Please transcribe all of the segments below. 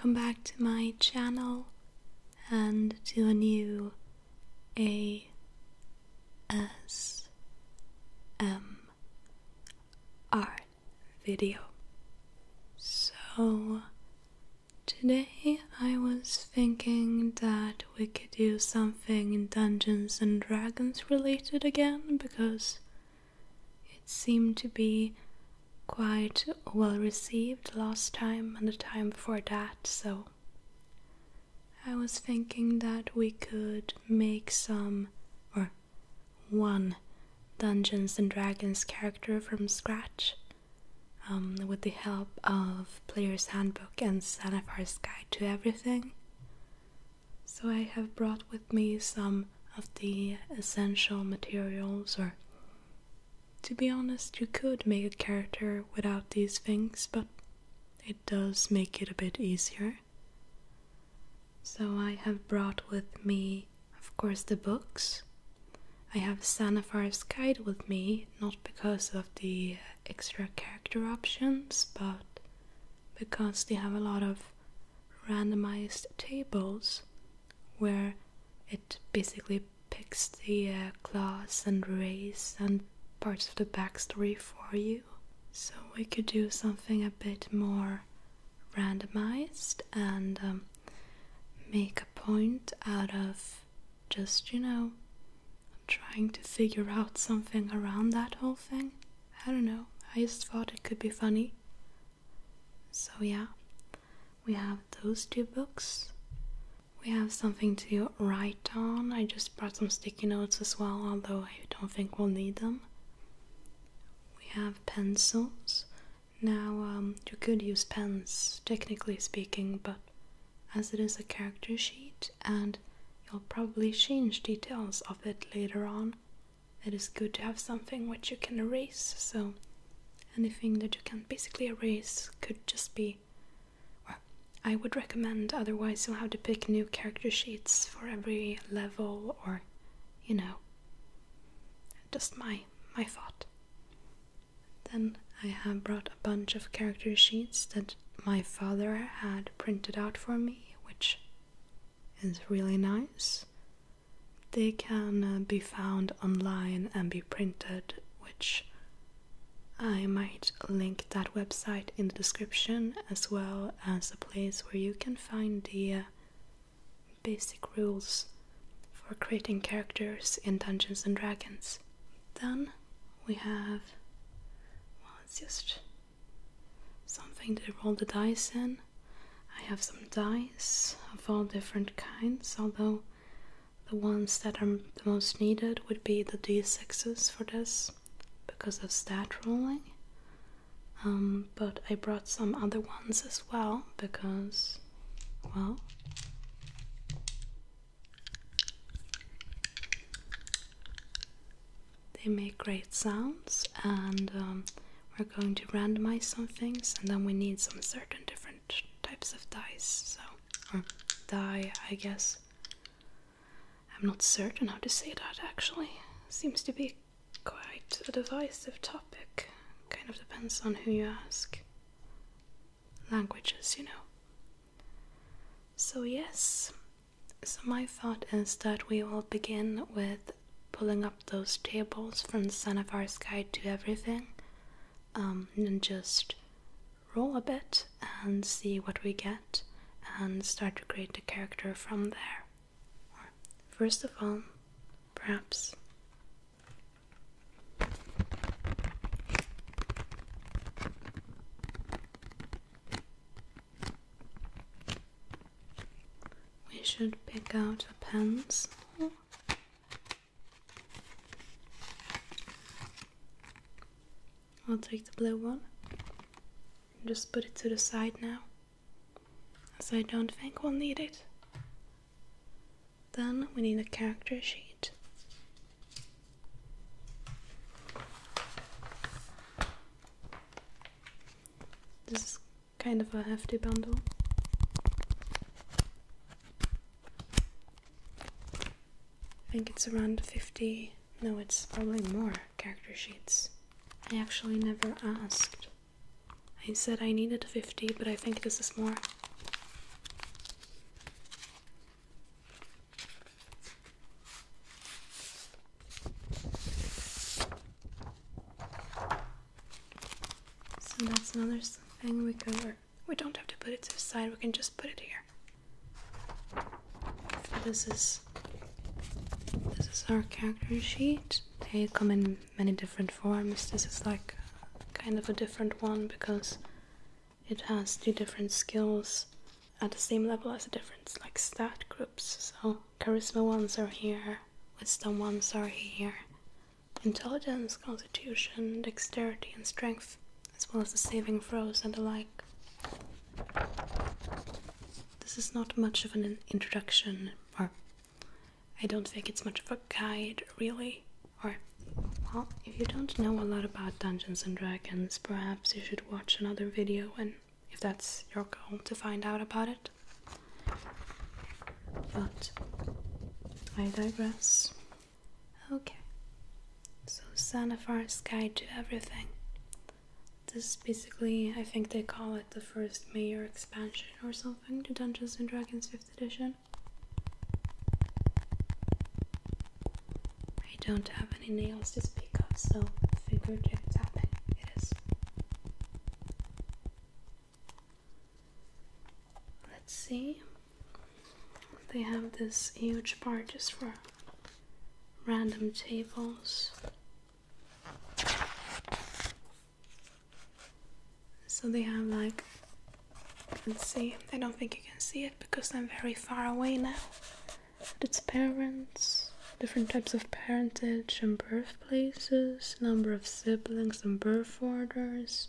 welcome back to my channel and to a new ASMR video. So today I was thinking that we could do something Dungeons and Dragons related again, because it seemed to be quite well received last time and the time before that, so I was thinking that we could make one Dungeons and Dragons character from scratch, with the help of Player's Handbook and Modifiers Guide to Everything. So I have brought with me some of the essential materials, or to be honest, you could make a character without these things, but it does make it a bit easier. So I have brought with me, of course, the books. I have Modifiers Guide with me, not because of the extra character options, but because they have a lot of randomized tables where it basically picks the class and race and parts of the backstory for you. So we could do something a bit more randomized and make a point out of just, trying to figure out something around that whole thing. I don't know, I just thought it could be funny. So yeah, we have those two books. We have something to write on. I just brought some sticky notes as well, although I don't think we'll need them. We have pencils. Now, you could use pens, technically speaking, but as it is a character sheet and you'll probably change details of it later on, it is good to have something which you can erase. So anything that you can basically erase could just be, or I would recommend, otherwise you'll have to pick new character sheets for every level, or just my thought. Then I have brought a bunch of character sheets that my father had printed out for me, which is really nice. They can be found online and be printed, which I might link that website in the description, as well as a place where you can find the basic rules for creating characters in Dungeons and Dragons. Then we have, it's just something to roll the dice in. I have some dice of all different kinds, although the ones that are the most needed would be the d6s for this, because of stat rolling. But I brought some other ones as well, because, well, they make great sounds, and we're going to randomize some things, and then we need some certain different types of dice, or die, I guess. I'm not certain how to say that, actually. Seems to be quite a divisive topic. Kind of depends on who you ask. Languages, So yes, so my thought is that we will begin with pulling up those tables from the Modifiers Guide to Everything, and just roll a bit and see what we get, and start to create the character from there. First of all, perhaps we should pick out a pencil. I'll take the blue one and just put it to the side now, as I don't think we'll need it. Then we need a character sheet. This is kind of a hefty bundle. I think it's around 50, no, it's probably more character sheets. I actually never asked. I said I needed 50, but I think this is more. So that's another thing we could, we don't have to put it to the side, we can just put it here. So this is our character sheet. They come in many different forms. This is like kind of a different one because it has 2 different skills at the same level as the different like stat groups. So charisma ones are here, wisdom ones are here, intelligence, constitution, dexterity and strength, as well as the saving throws and the like. This is not much of an introduction, or I don't think it's much of a guide really, or well, if you don't know a lot about Dungeons and Dragons, perhaps you should watch another video, and if that's your goal, to find out about it. But I digress. Okay, so Sanafar's Guide to Everything. This is basically, I think they call it the first major expansion or something to Dungeons and Dragons 5th edition. I don't have any nails to speak of, so figurative tapping it is. Let's see. They have this huge part just for random tables. So they have like, let's see, I don't think you can see it because I'm very far away now. But it's parents, different types of parentage and birthplaces, number of siblings and birth orders,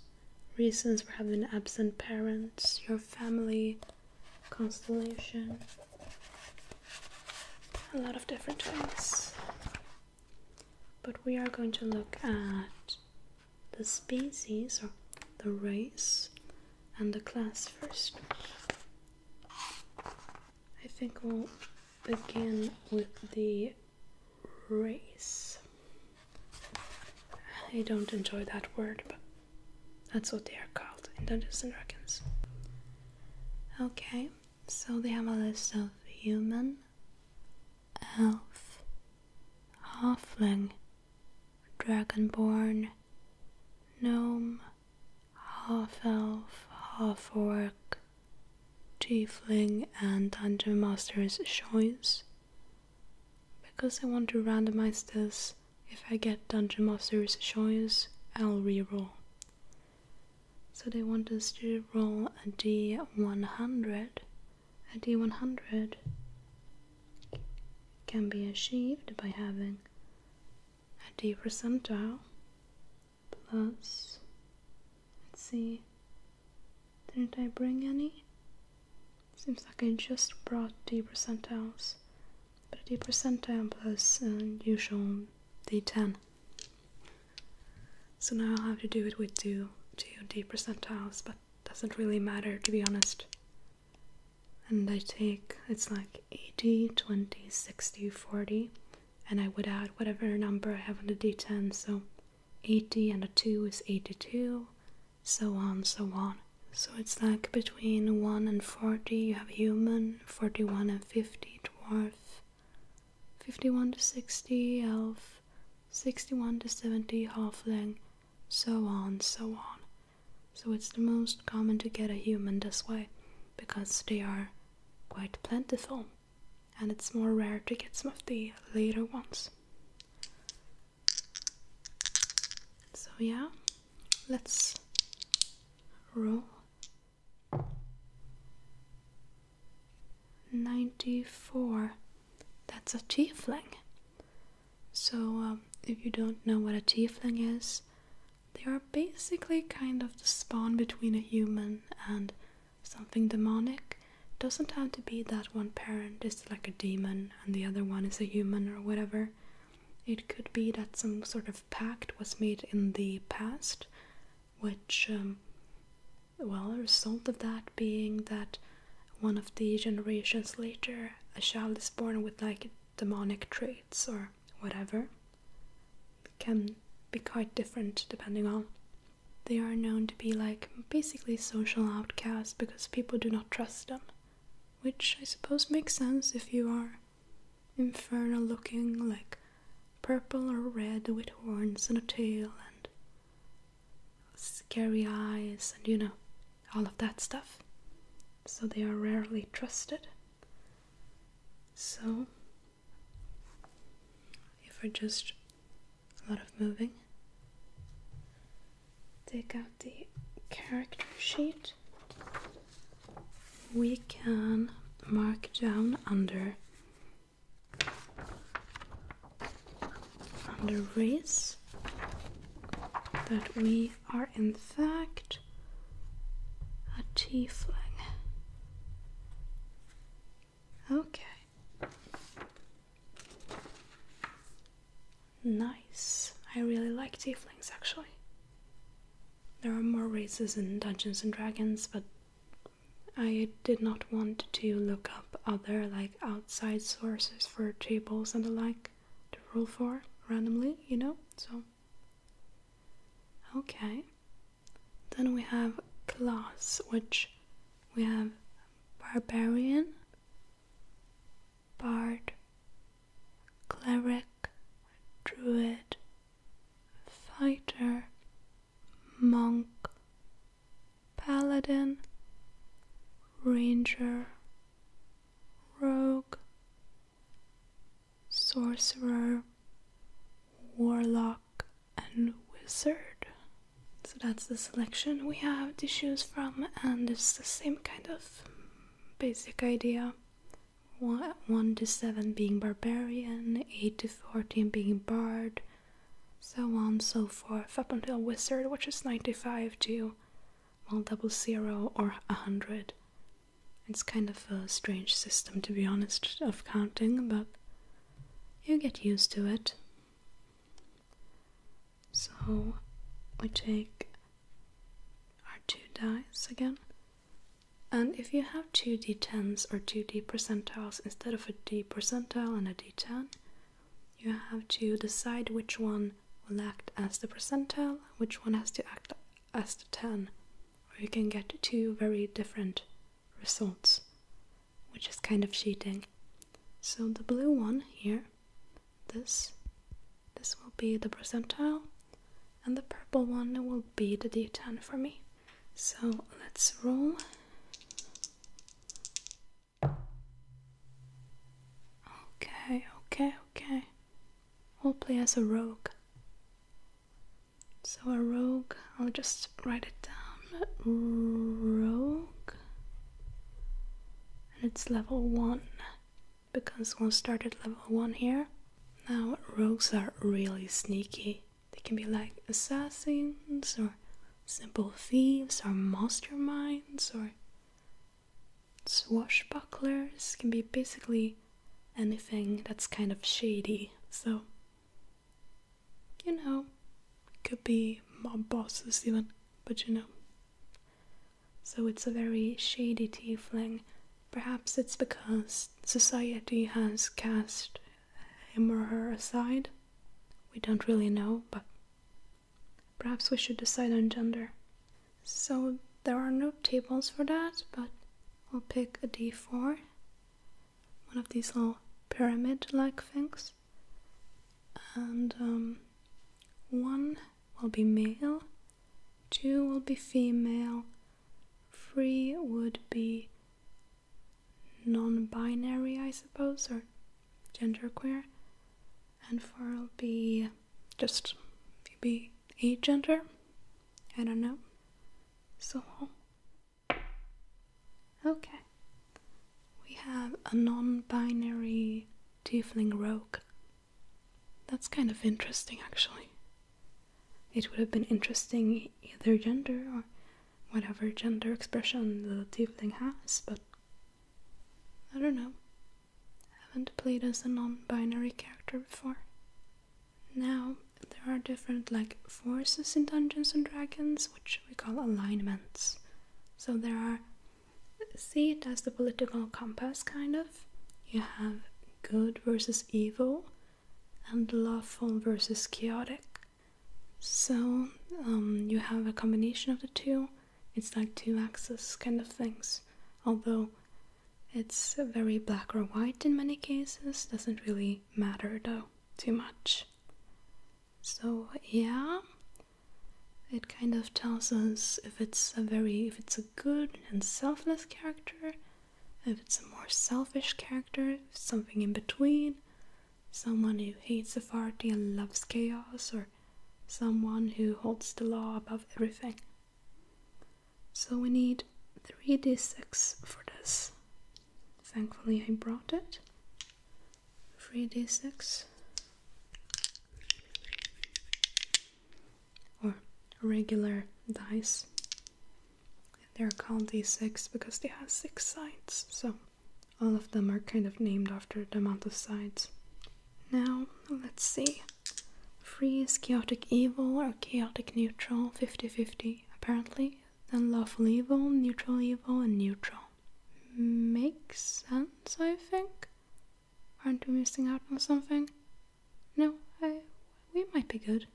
reasons for having absent parents, your family constellation, a lot of different things. But we are going to look at the species, or the race, and the class first. I think we'll begin with the race. I don't enjoy that word, but that's what they are called in Dungeons and Dragons. Okay, so they have a list of human, elf, halfling, dragonborn, gnome, half-elf, half-orc, tiefling, and dungeon master's choice. Because I want to randomize this, if I get dungeon master's choice, I'll reroll. So they want us to roll a D100. A D100 can be achieved by having a D percentile plus, let's see, didn't I bring any? Seems like I just brought D percentiles, but a D percentile plus usual D10. So now I'll have to do it with two D percentiles, but doesn't really matter, to be honest. And I take, it's like 80, 20, 60, 40, and I would add whatever number I have on the D10, so 80 and a 2 is 82, so on, so on. So it's like between 1 and 40 you have human, 41 and 50 dwarf, 51 to 60 elf, 61 to 70 halfling, so on, so on. So it's the most common to get a human this way, because they are quite plentiful, and it's more rare to get some of the later ones. So yeah, let's roll. 94. That's a tiefling. So if you don't know what a tiefling is, they are basically kind of the spawn between a human and something demonic. Doesn't have to be that one parent is like a demon and the other one is a human or whatever. It could be that some sort of pact was made in the past, which, well, the result of that being that one of the generations later, a child is born with like demonic traits or whatever. It can be quite different depending on. They are known to be like basically social outcasts because people do not trust them, which I suppose makes sense if you are infernal looking, like purple or red with horns and a tail and scary eyes, and you know, all of that stuff. So they are rarely trusted. So if we're just a lot of moving, take out the character sheet, we can mark down under race that we are in fact a tiefling. Okay. Nice. I really like tieflings actually. There are more races in Dungeons and Dragons, but I did not want to look up other like outside sources for tables and the like to roll for randomly, you know? So okay. Then we have class, which we have barbarian, bard, cleric, druid, fighter, monk, paladin, ranger, rogue, sorcerer, warlock, and wizard. So that's the selection we have to choose from, and it's the same kind of basic idea. 1 to 7 being barbarian, 8 to 14 being bard, so on so forth, up until wizard, which is 95 to, well, 00 or 100. It's kind of a strange system, to be honest, of counting, but you get used to it. So we take our 2 dice again, and if you have 2 d10s or 2 d percentiles instead of a d percentile and a d10, you have to decide which one will act as the percentile, which one has to act as the 10, or you can get 2 very different results, which is kind of cheating. So the blue one here, this will be the percentile, and the purple one will be the d10 for me. So let's roll. Okay. We'll play as a rogue. So a rogue, I'll just write it down. Rogue. And it's level 1, because we'll start at level 1 here. Now, rogues are really sneaky. They can be like assassins, or simple thieves, or masterminds, or swashbucklers. Can be basically anything that's kind of shady. So, you know, could be mob bosses even, but you know. So it's a very shady tiefling. Perhaps it's because society has cast him or her aside. We don't really know, but perhaps we should decide on gender. So there are no tables for that, but we'll pick a d4, one of these little pyramid-like things, and 1 will be male, 2 will be female, 3 would be non-binary, I suppose, or genderqueer, and 4 will be just maybe agender. I don't know. So okay, we have a non-binary tiefling rogue. That's kind of interesting, actually. It would have been interesting either gender or whatever gender expression the tiefling has, but I don't know. I haven't played as a non-binary character before. Now, there are different like forces in Dungeons and Dragons, which we call alignments. So there are, see it as the political compass kind of. You have good versus evil, and lawful versus chaotic. So you have a combination of the two. It's like 2 axes kind of things, although it's very black or white in many cases. Doesn't really matter though too much. So yeah, it kind of tells us if it's a good and selfless character, if it's a more selfish character, if it's something in between, someone who hates authority and loves chaos, or someone who holds the law above everything. So we need 3d6 for this. Thankfully I brought it. 3d6. Or regular dice. They're called d6 because they have 6 sides, so all of them are kind of named after the amount of sides. Now, let's see. 3 is chaotic evil or chaotic neutral, 50-50 apparently. Then lawful evil, and neutral. Makes sense, I think. Aren't we missing out on something? No, we might be good.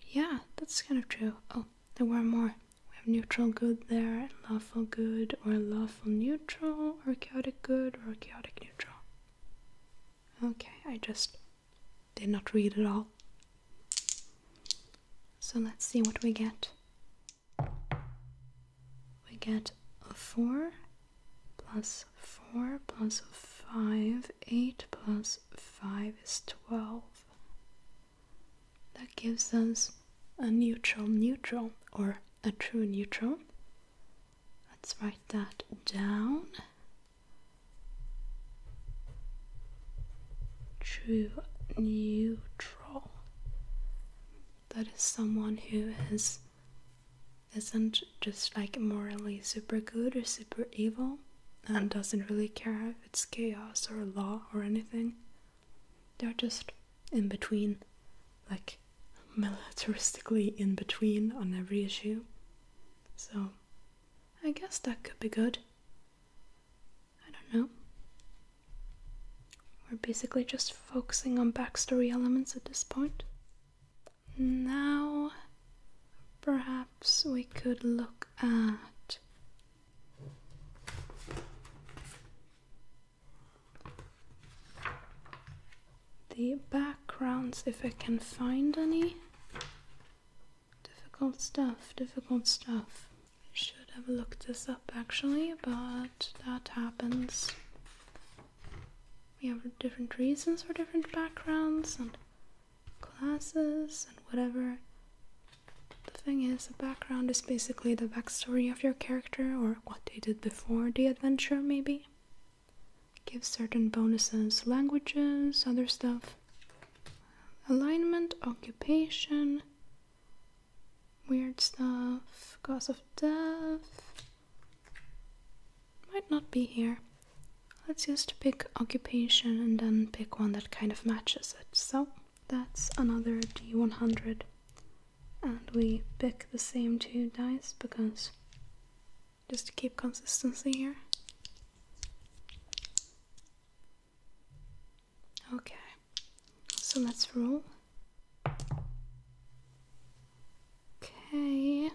Yeah, that's kind of true. Oh, there were more. We have neutral good there, lawful good, or lawful neutral, or chaotic good, or chaotic neutral. Okay, I just did not read it all. So let's see what we get. We get a 4 plus 4 plus 5, 8 plus 5 is 12. That gives us a neutral, or a true neutral. Let's write that down. True neutral. That is someone who isn't just like morally super good or super evil and doesn't really care if it's chaos or law or anything. They're just in between, like militaristically in between on every issue. So I guess that could be good. I don't know. We're basically just focusing on backstory elements at this point. Now, perhaps we could look at the backgrounds, if I can find any. Difficult stuff. I should have looked this up actually, but that happens. We have different reasons for different backgrounds and classes and whatever. The thing is, a background is basically the backstory of your character, or what they did before the adventure, maybe. Gives certain bonuses, languages, other stuff. Alignment, occupation, weird stuff, cause of death. Might not be here. Let's just pick occupation and then pick one that kind of matches it. So that's another D100. And we pick the same 2 dice because just to keep consistency here. Okay, so let's roll. Okay.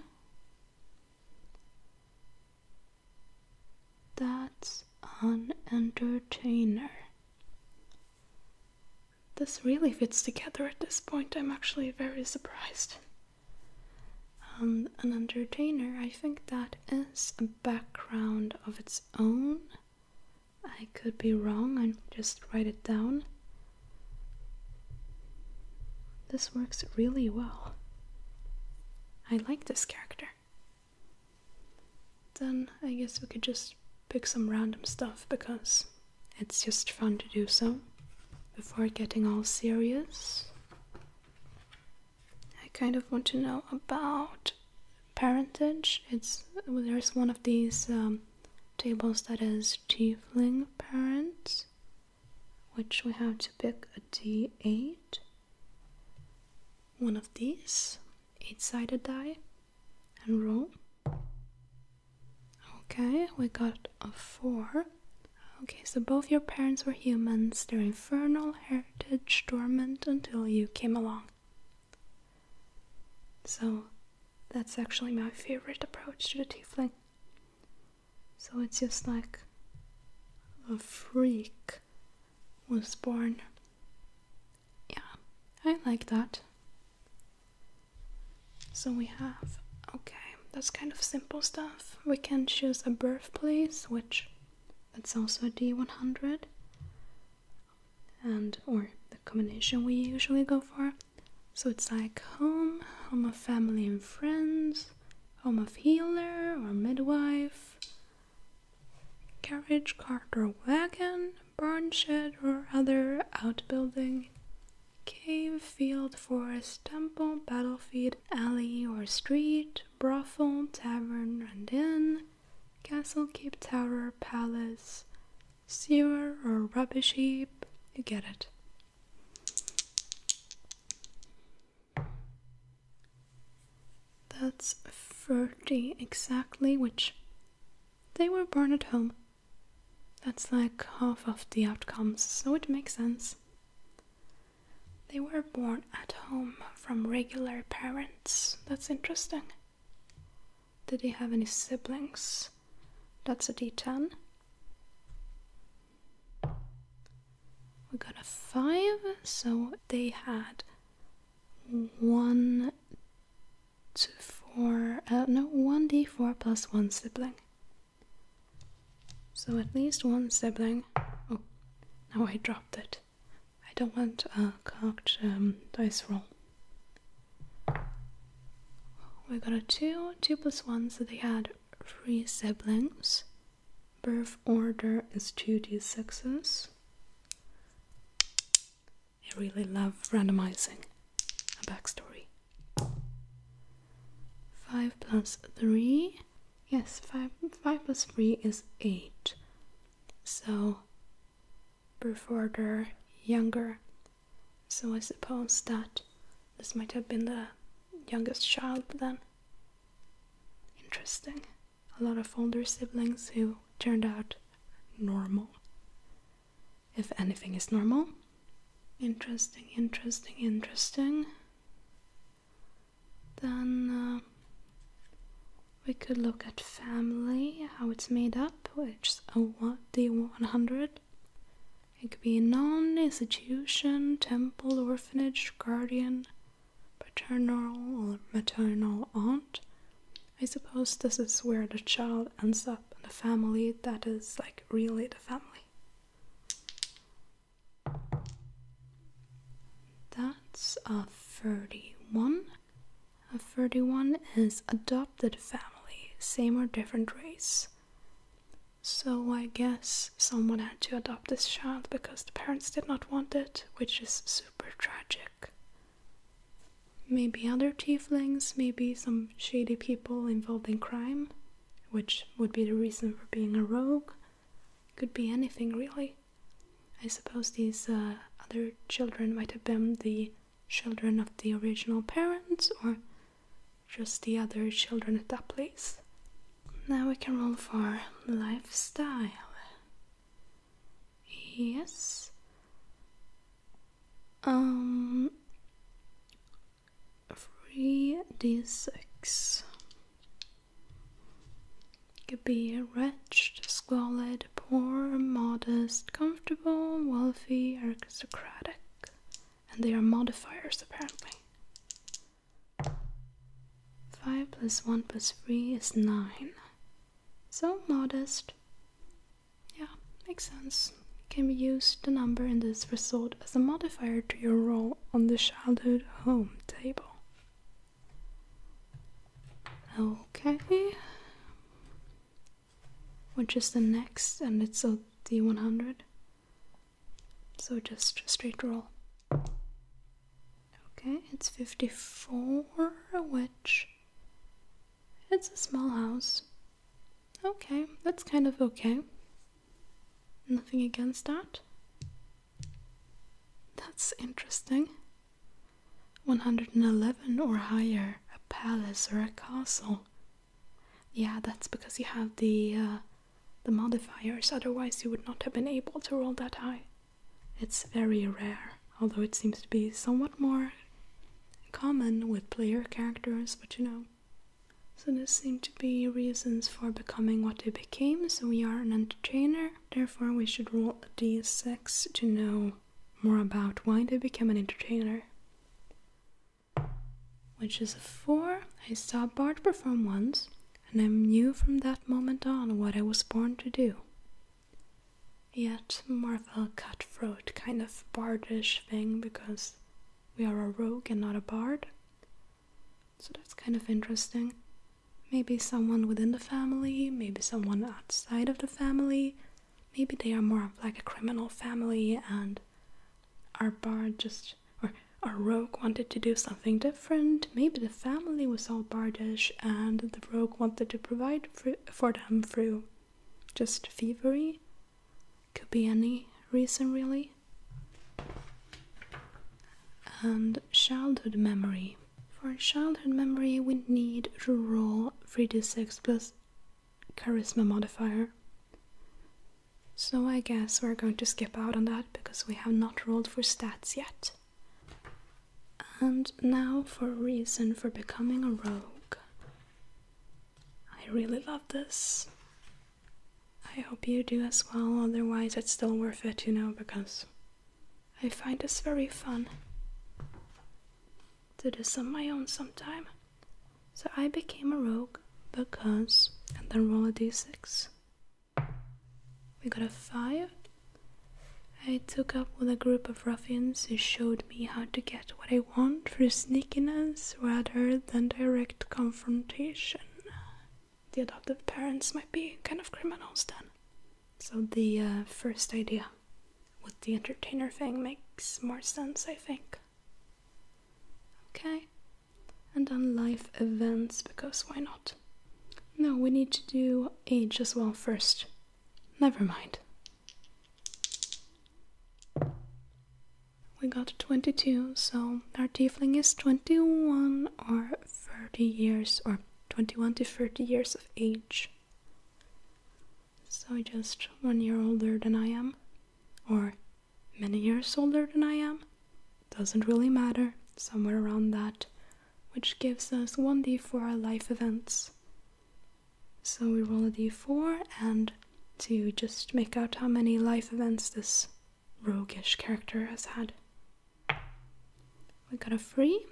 That's an entertainer. This really fits together at this point. I'm actually very surprised. An entertainer, I think that is a background of its own. I could be wrong, I'll just write it down. This works really well. I like this character. Then I guess we could just pick some random stuff because it's just fun to do so before getting all serious. I kind of want to know about parentage. There's one of these tables that is tiefling parents, which we have to pick a D8. One of these 8-sided die and roll. Okay, we got a 4. Okay, so both your parents were humans. They're infernal, heritage, dormant until you came along. So that's actually my favorite approach to the tiefling. So it's just like a freak was born. Yeah, I like that. So we have, okay, that's kind of simple stuff. We can choose a birthplace, which that's also a D100, and or the combination we usually go for. So it's like home, home of family and friends, home of healer or midwife, carriage, cart or wagon, barn, shed or other outbuilding, cave, field, forest, temple, battlefield, alley or street, brothel, tavern and inn, castle, keep, tower, palace, sewer or rubbish heap. You get it. That's 30 exactly, which they were born at home. That's like half of the outcomes, so it makes sense. They were born at home from regular parents. That's interesting. Did they have any siblings? That's a D10. We got a 5, so they had 1 1d4 plus 1 sibling. So at least one sibling. Oh, now I dropped it. I don't want a cocked dice roll. We got a 2 plus 1, so they had 3 siblings. Birth order is 2d6s. I really love randomizing a backstory. 5 plus 3. Yes, 5 plus 3 is 8. So, birth order younger. So I suppose that this might have been the youngest child then. Interesting. A lot of older siblings who turned out normal. If anything is normal. Interesting. Then we could look at family, how it's made up, which is a D100. It could be a non-institution, temple, orphanage, guardian, paternal or maternal aunt. I suppose this is where the child ends up in the family that is like really the family. That's a 31. A 31 is adopted family, same or different race. So I guess someone had to adopt this child because the parents did not want it, which is super tragic. Maybe other tieflings, maybe some shady people involved in crime, which would be the reason for being a rogue. Could be anything really. I suppose these other children might have been the children of the original parents or just the other children at that place. Now we can roll for lifestyle. Yes. 3d6. Could be wretched, squalid, poor, modest, comfortable, wealthy, aristocratic. And they are modifiers apparently. 5 plus 1 plus 3 is 9. So modest. Yeah, makes sense. Can we use the number in this result as a modifier to your roll on the childhood home table? Okay. Which is the next, and it's a D100. So just straight roll. Okay, it's 54, which it's a small house. Okay, that's kind of okay. Nothing against that. That's interesting. 111 or higher, a palace or a castle. Yeah, that's because you have the modifiers, otherwise you would not have been able to roll that high. It's very rare, although it seems to be somewhat more common with player characters, but you know. So there seem to be reasons for becoming what they became, so we are an entertainer, therefore we should roll a d6 to know more about why they became an entertainer. which is a 4. I saw Bard perform once, and I knew from that moment on what I was born to do. Yet more of a cutthroat kind of bardish thing, because we are a rogue and not a bard. So that's kind of interesting. Maybe someone within the family, maybe someone outside of the family. Maybe they are more of like a criminal family, and our bard or our rogue wanted to do something different. Maybe the family was all bardish and the rogue wanted to provide for them through just thievery. Could be any reason, really. And childhood memory. For childhood memory, we need to roll 3d6 plus charisma modifier. So I guess we're going to skip out on that because we have not rolled for stats yet. And now for a reason for becoming a rogue. I really love this. I hope you do as well, otherwise it's still worth it, because I find this very fun. Do this on my own sometime. So I became a rogue because, and then roll a d6. We got a 5. I took up with a group of ruffians who showed me how to get what I want through sneakiness rather than direct confrontation. The adoptive parents might be kind of criminals then. So the first idea with the entertainer thing makes more sense, I think. Okay, and then life events, because why not? No, we need to do age as well first. Never mind. We got 22, so our tiefling is 21 or 30 years, or 21 to 30 years of age. So just 1 year older than I am, or many years older than I am. Doesn't really matter, somewhere around that, which gives us 1d4 life events. So we roll a d4, and to just make out how many life events this roguish character has had. We got a 3,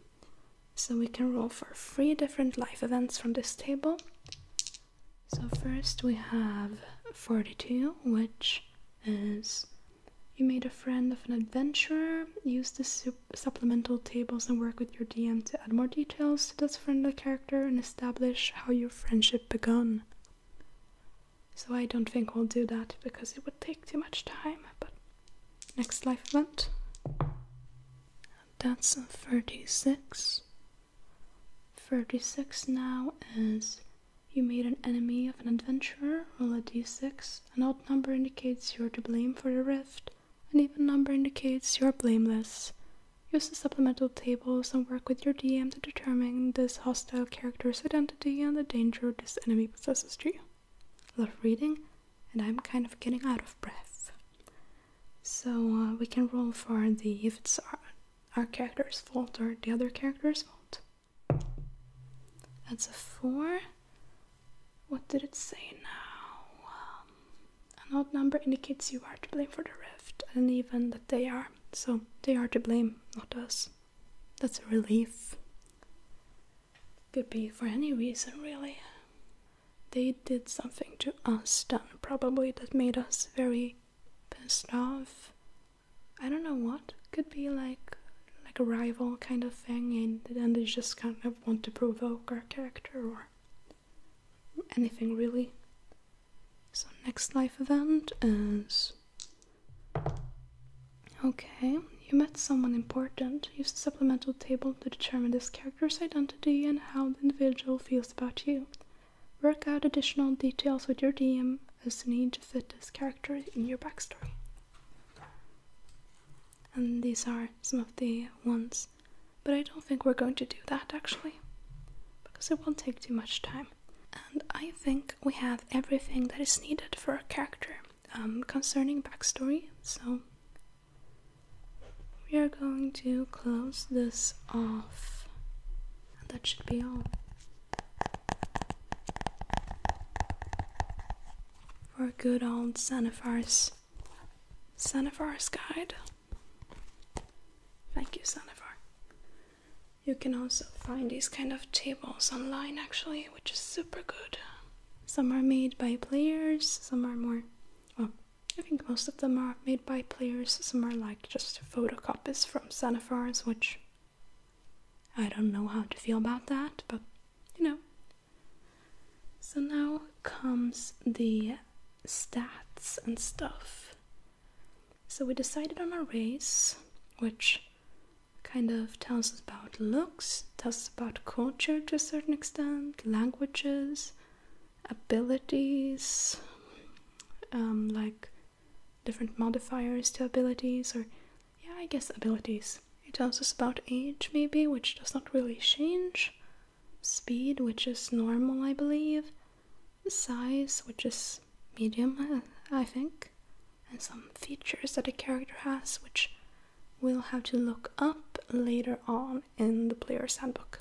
so we can roll for 3 different life events from this table. So first we have 42, which is you made a friend of an adventurer, use the supplemental tables and work with your DM to add more details to this friendly character and establish how your friendship begun. So I don't think we'll do that because it would take too much time, but next life event. That's a 36. 36 now is you made an enemy of an adventurer, roll a d6. An odd number indicates you're to blame for the rift. An even number indicates you're blameless. Use the supplemental tables and work with your DM to determine this hostile character's identity and the danger this enemy possesses to you. A lot of reading, and I'm kind of getting out of breath. So we can roll for if it's our character's fault or the other character's fault. That's a 4. What did it say now? An odd number indicates you are to blame for the rift, and even that they are. So they are to blame, not us. That's a relief. Could be for any reason, really. They did something to us then, probably, that made us very pissed off. I don't know what. Could be like a rival kind of thing, and then they just kind of want to provoke our character or anything really. So next life event is... Okay, you met someone important. Use the supplemental table to determine this character's identity and how the individual feels about you. Work out additional details with your DM as need to fit this character in your backstory. And these are some of the ones, but I don't think we're going to do that actually, because it won't take too much time. And I think we have everything that is needed for a character concerning backstory, so we are going to close this off. And that should be all for good old Sanifar's guide. Thank you, Sanifar. You can also find these kind of tables online actually, which is super good. Some are made by players, some are more, well, I think most of them are made by players, some are like just photocopies from Sanifars, which I don't know how to feel about that, but you know. So now comes the stats and stuff. So we decided on a race, which kind of tells us about looks, tells us about culture to a certain extent, languages, abilities, like different modifiers to abilities, or yeah, I guess abilities. It tells us about age maybe, which does not really change, speed, which is normal I believe, size, which is medium I think, and some features that a character has, which we'll have to look up later on in the player's handbook.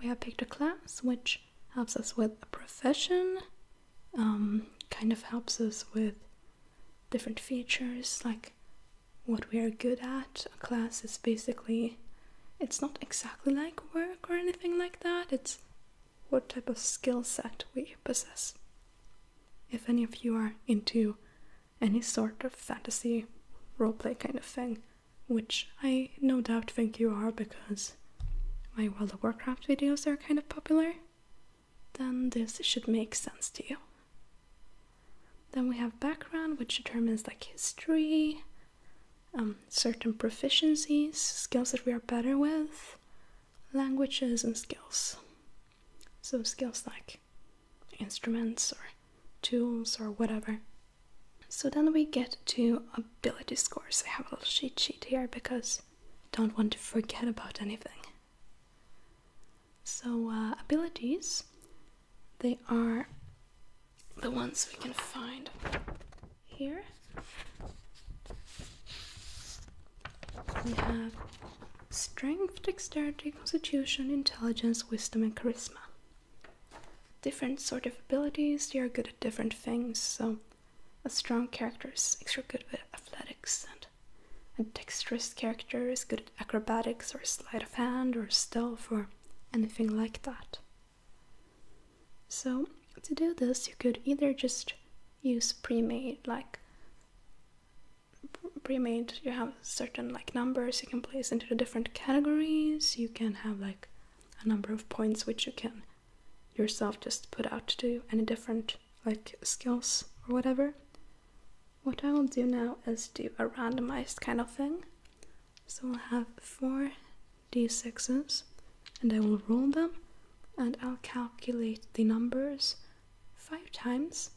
We have picked a class which helps us with a profession, kind of helps us with different features like what we are good at. A class is basically, it's not exactly like work or anything like that, it's what type of skill set we possess. If any of you are into any sort of fantasy roleplay kind of thing, which I no doubt think you are because my World of Warcraft videos are kind of popular, then this should make sense to you. Then we have background, which determines like history, certain proficiencies, skills that we are better with, languages and skills. So skills like instruments or tools or whatever. So then we get to ability scores. I have a little cheat sheet here because I don't want to forget about anything. So abilities, they are the ones we can find here. We have strength, dexterity, constitution, intelligence, wisdom, and charisma. Different sort of abilities, they are good at different things. So a strong character is extra good with athletics, and a dexterous character is good at acrobatics or sleight of hand or stealth or anything like that. So to do this, you could either just use pre-made, like pre-made, you have certain like numbers you can place into the different categories. You can have like a number of points which you can yourself just put out to any different like skills or whatever. What I will do now is do a randomized kind of thing. So I'll have 4 d6s and I will roll them and I'll calculate the numbers 5 times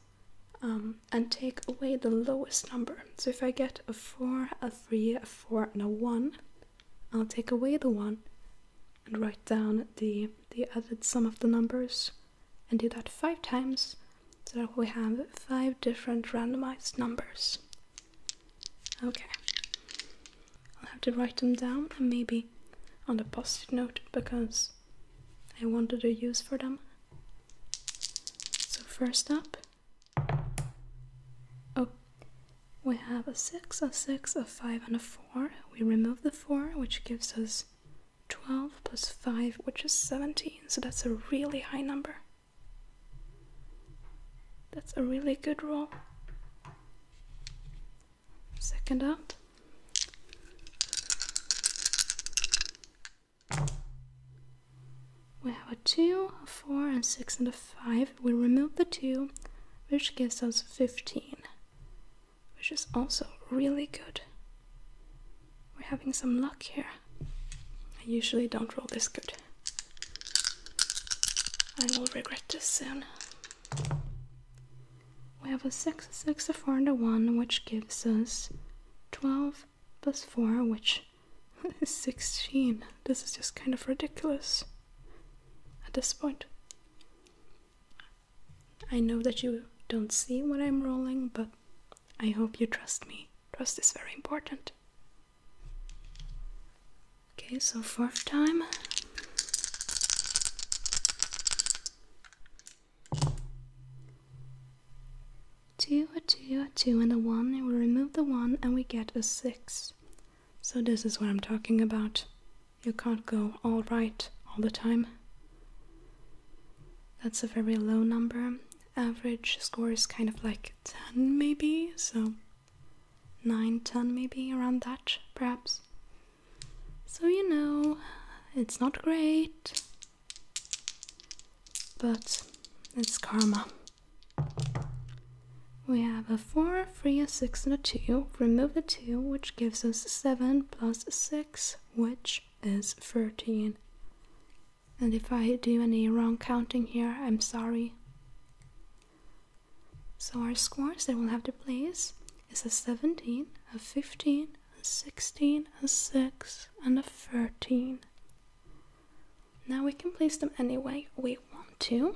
and take away the lowest number. So if I get a 4, a 3, a 4 and a 1, I'll take away the 1 and write down the added sum of the numbers and do that 5 times so that we have 5 different randomized numbers. Okay. I'll have to write them down and maybe on the post-it note because I wanted a use for them. So first up, we have a 6, a 6, a 5, and a 4. We remove the 4, which gives us 12 plus 5, which is 17. So that's a really high number. That's a really good roll. Second up, we have a 2, a 4, and 6, and a 5. We remove the 2, which gives us 15. Which is also really good. We're having some luck here. I usually don't roll this good. I will regret this soon. We have a 6, a 6, a 4, and a 1, which gives us 12 plus 4, which is 16. This is just kind of ridiculous at this point. I know that you don't see what I'm rolling, but I hope you trust me. Trust is very important. Okay, so 4th time. A 2, a 2, and a 1. And we remove the 1 and we get a 6. So this is what I'm talking about. You can't go all right all the time. That's a very low number. Average score is kind of like 10 maybe, so 9, 10 maybe, around that perhaps. So you know, it's not great, but it's karma. We have a 4, 3, a 6, and a 2. Remove the 2, which gives us 7 plus 6, which is 13. And if I do any wrong counting here, I'm sorry. So our scores that we'll have to place is a 17, a 15, a 16, a 6, and a 13. Now we can place them any way we want to,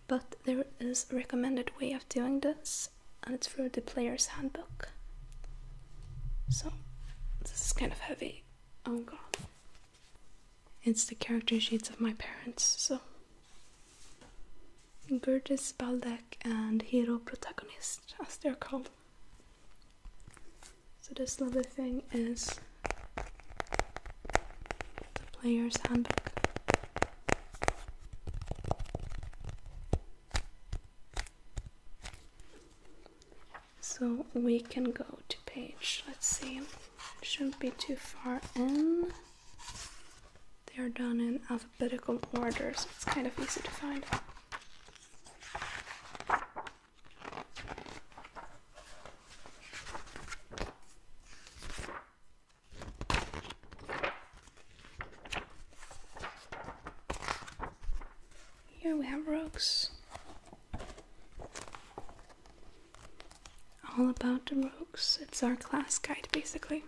but there is a recommended way of doing this, and it's through the player's handbook. So this is kind of heavy. Oh god. It's the character sheets of my parents, so Gertis, Baldek, and Hero Protagonist, as they're called. So this lovely thing is the player's handbook. So we can go to page, let's see, shouldn't be too far in. They are done in alphabetical order, so it's kind of easy to find. Here we have rogues. All about the rogues. It's our class guide, basically.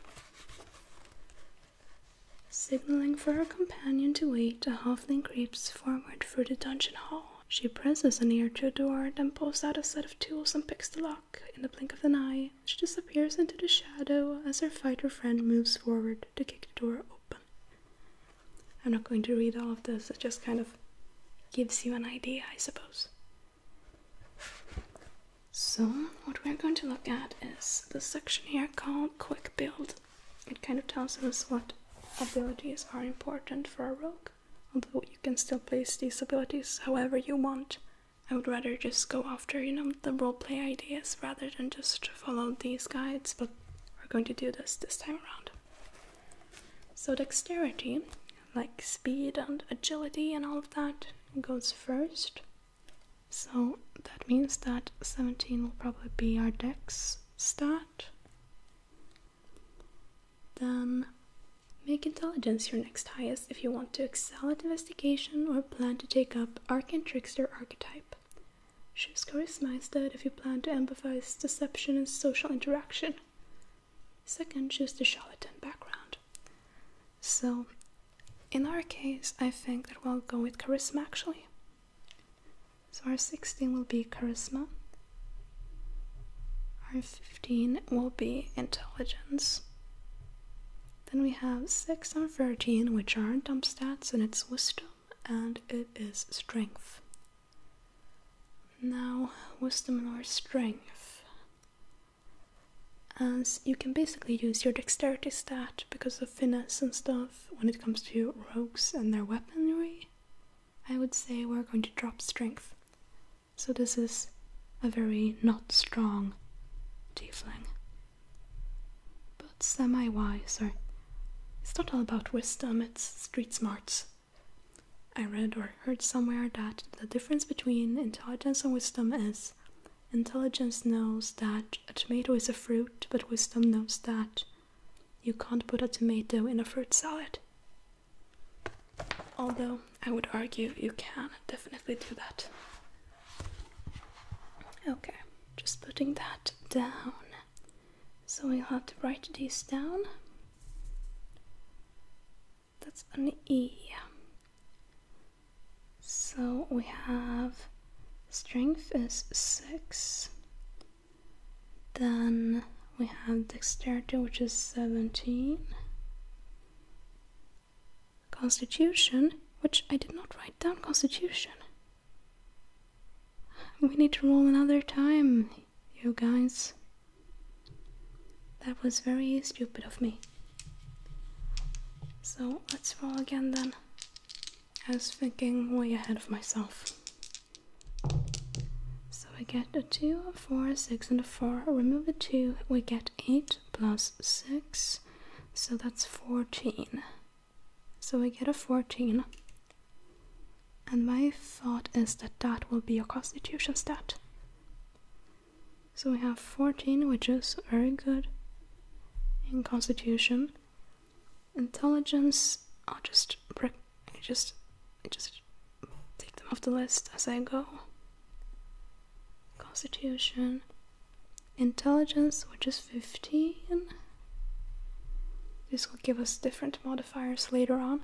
Signaling for her companion to wait, a halfling creeps forward through the dungeon hall. She presses an ear to a door, then pulls out a set of tools and picks the lock. In the blink of an eye, she disappears into the shadow as her fighter friend moves forward to kick the door open. I'm not going to read all of this, it just kind of gives you an idea, I suppose. So, what we're going to look at is the section here called Quick Build. It kind of tells us what abilities are important for a rogue, although you can still place these abilities however you want. I would rather just go after, the roleplay ideas rather than just follow these guides, but we're going to do this time around. So dexterity, like speed and agility and all of that, goes first. So that means that 17 will probably be our dex stat. Then make intelligence your next highest if you want to excel at investigation or plan to take up arcane trickster archetype. Choose charisma instead if you plan to empathize deception and social interaction. Second, choose the charlatan background. So in our case, I think that we'll go with charisma actually. So our 16 will be charisma. Our 15 will be intelligence. Then we have 6 and 13, which are dump stats, and it's wisdom, and it is strength. Now, wisdom or strength. As you can basically use your dexterity stat because of finesse and stuff when it comes to rogues and their weaponry. I would say we're going to drop strength. So this is a very not strong tiefling, but semi-wise, or it's not all about wisdom, it's street smarts. I read or heard somewhere that the difference between intelligence and wisdom is intelligence knows that a tomato is a fruit, but wisdom knows that you can't put a tomato in a fruit salad. Although I would argue you can definitely do that. Okay, just putting that down. So we'll have to write these down. That's an E. So we have strength is 6. Then we have dexterity, which is 17. Constitution, which I did not write down constitution. We need to roll another time, you guys. That was very stupid of me. So let's roll again then. I was thinking way ahead of myself. So we get a 2, a 4, a 6, and a 4. Remove the 2, we get 8 plus 6. So that's 14. So we get a 14. And my thought is that that will be a constitution stat. So we have 14, which is very good in constitution. Intelligence, I'll just take them off the list as I go. Constitution, intelligence, which is 15. This will give us different modifiers later on.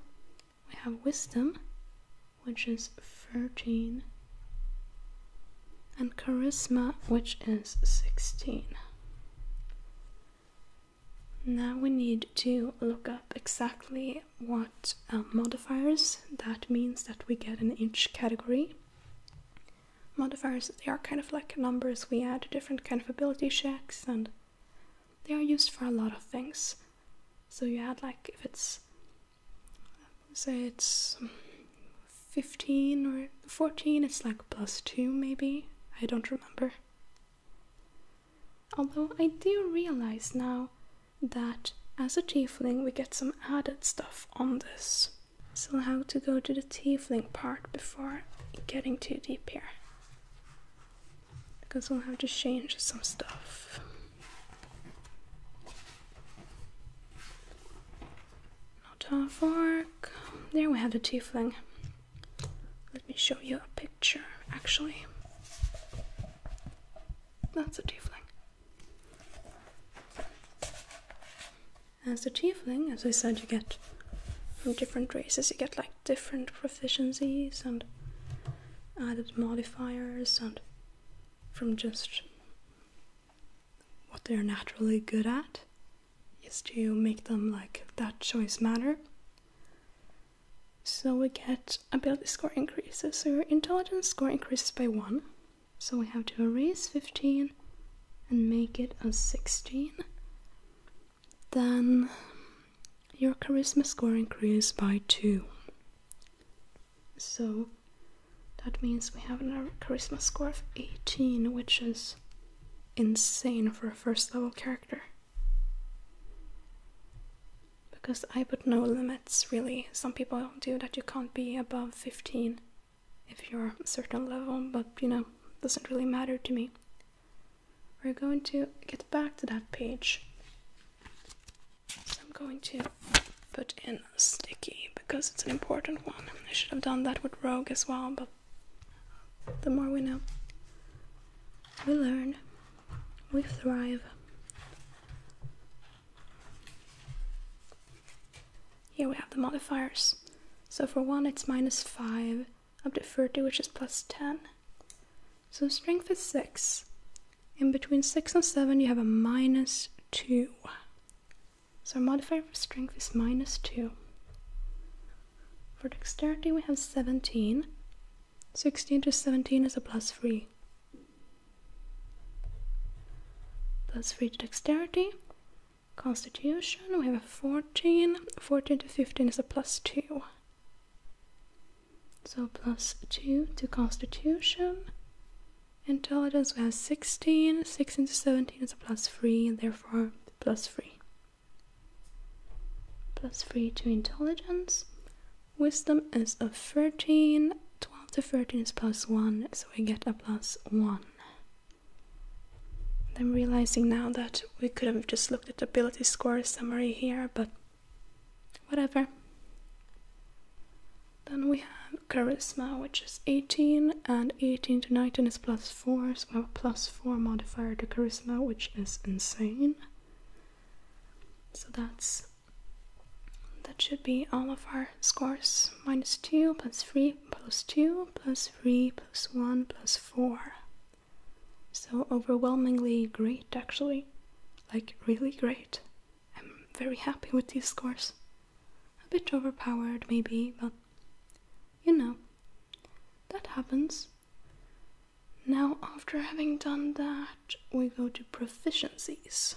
We have wisdom, which is 13. And charisma, which is 16. Now we need to look up exactly what modifiers that means that we get in each category. Modifiers, they are kind of like numbers we add to different kind of ability checks, and they are used for a lot of things. So you add, like, if it's, say it's 15 or 14, it's like +2 maybe. I don't remember. Although I do realize now that as a tiefling we get some added stuff on this. So I'll have to go to the tiefling part before getting too deep here, because we'll have to change some stuff. Not half orc. There we have the tiefling. Let me show you a picture, actually. That's a tiefling. As a tiefling, as I said, you get from different races, you get like different proficiencies and added modifiers, and from just what they're naturally good at, is to make them like that choice matter. So we get ability score increases. So your intelligence score increases by 1. So we have to erase 15 and make it a 16. Then your charisma score increases by 2. So that means we have a charisma score of 18, which is insane for a first level character. Because I put no limits, really. Some people do that you can't be above 15 if you're a certain level, but you know, doesn't really matter to me. We're going to get back to that page. So I'm going to put in sticky because it's an important one. I should have done that with rogue as well, but the more we know, we learn, we thrive. Here we have the modifiers. So for 1 it's -5 up to 30, which is +10. So strength is 6. In between 6 and 7 you have a -2. So our modifier for strength is -2. For dexterity we have 17. 16 to 17 is a +3. +3 to dexterity. Constitution, we have a 14. 14 to 15 is a +2. So +2 to Constitution. Intelligence, we have 16. 16 to 17 is a +3, and therefore +3. +3 to Intelligence. Wisdom is a 13. 12 to 13 is +1, so we get a +1. I'm realizing now that we could have just looked at the ability score summary here, but whatever. Then we have charisma, which is 18, and 18 to 19 is +4, so we have a +4 modifier to charisma, which is insane. So that should be all of our scores. -2, +3, +2, +3, +1, +4. So overwhelmingly great, actually. Like, really great. I'm very happy with these scores. A bit overpowered, maybe, but you know, that happens. Now, after having done that, we go to proficiencies.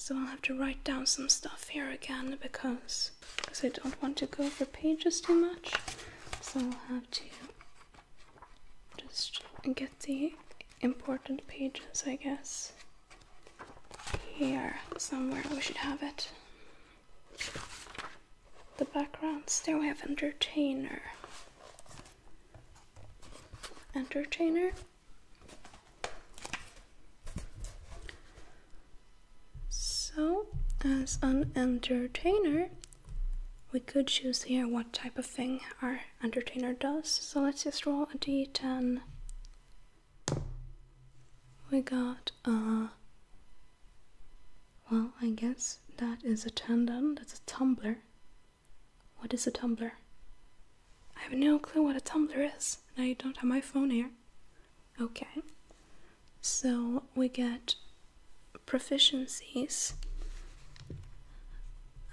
So I'll have to write down some stuff here again because I don't want to go over pages too much. So I'll have to just get the important pages, I guess. Here somewhere we should have it. The backgrounds. There we have entertainer. Entertainer. So, as an entertainer, we could choose here what type of thing our entertainer does. So let's just roll a d10. We got well, I guess that is a tendon. That's a tumbler. What is a tumbler? I have no clue what a tumbler is. And I don't have my phone here. Okay. So we get proficiencies.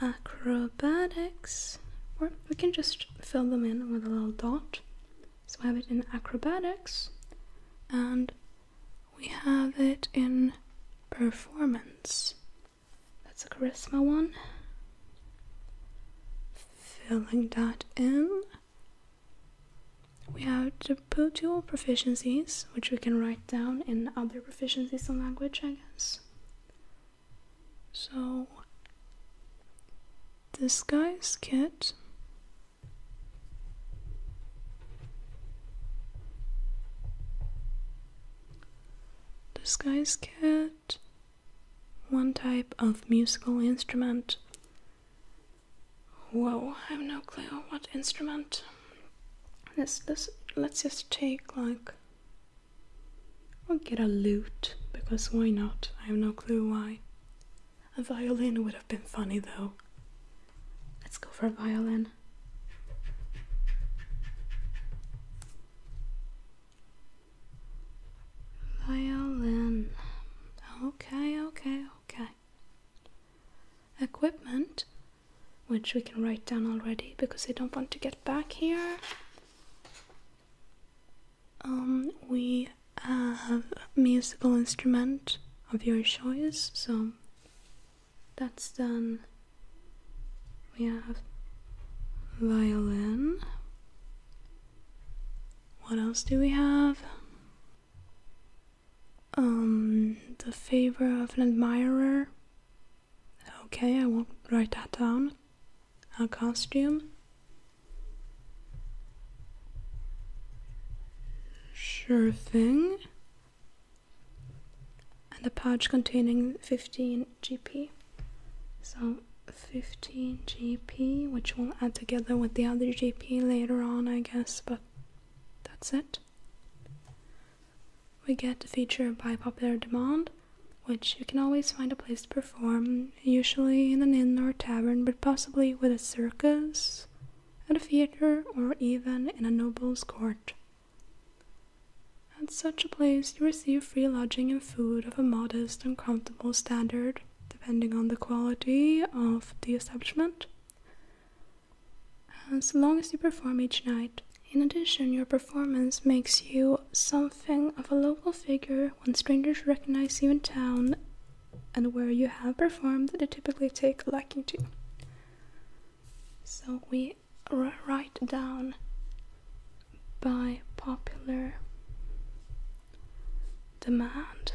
Acrobatics. Or we can just fill them in with a little dot. So we have it in acrobatics. And we have it in performance. That's a charisma one. Filling that in. We have the two proficiencies, which we can write down in other proficiencies in language, I guess. So, disguise kit. Disguise kit. One type of musical instrument. Whoa, I have no clue what instrument. Let's just take like, I'll get a lute, because why not? I have no clue why. A violin would have been funny though. Let's go for a violin. Violin. Okay. Equipment, which we can write down already because I don't want to get back here. We have musical instrument of your choice, so that's done. We have violin. What else do we have? The favor of an admirer. Okay, I won't write that down. A costume. Sure thing. And a pouch containing 15 GP. So 15 GP, which we'll add together with the other GP later on, I guess, but that's it. We get the feature by popular demand, which you can always find a place to perform, usually in an inn or tavern, but possibly with a circus, at a theater, or even in a noble's court. At such a place you receive free lodging and food of a modest and comfortable standard, depending on the quality of the establishment, as long as you perform each night. In addition, your performance makes you something of a local figure when strangers recognize you in town, and where you have performed they typically take a liking to. So we write down by popular demand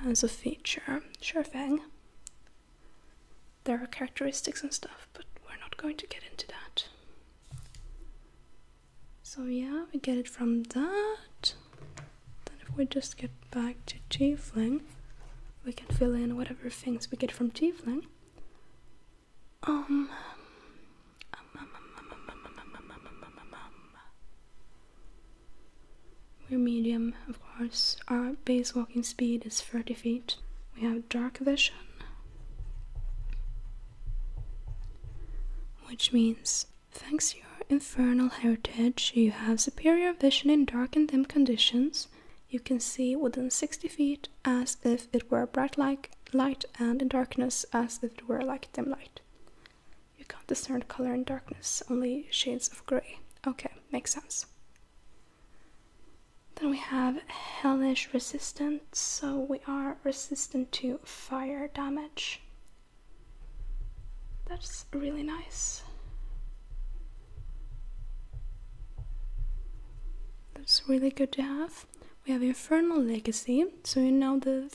as a feature. Sure thing. There are characteristics and stuff, but we're not going to get into that. So yeah, we get it from that. Then if we just get back to tiefling, we can fill in whatever things we get from tiefling. We're medium, of course. Our base walking speed is 30 feet. We have dark vision, which means thanks to your infernal heritage, you have superior vision in dark and dim conditions. You can see within 60 feet as if it were bright light, and in darkness as if it were like dim light. You can't discern color in darkness, only shades of grey. Okay, makes sense. Then we have hellish resistance, so we are resistant to fire damage. That's really nice. That's really good to have. We have Infernal Legacy, so you know the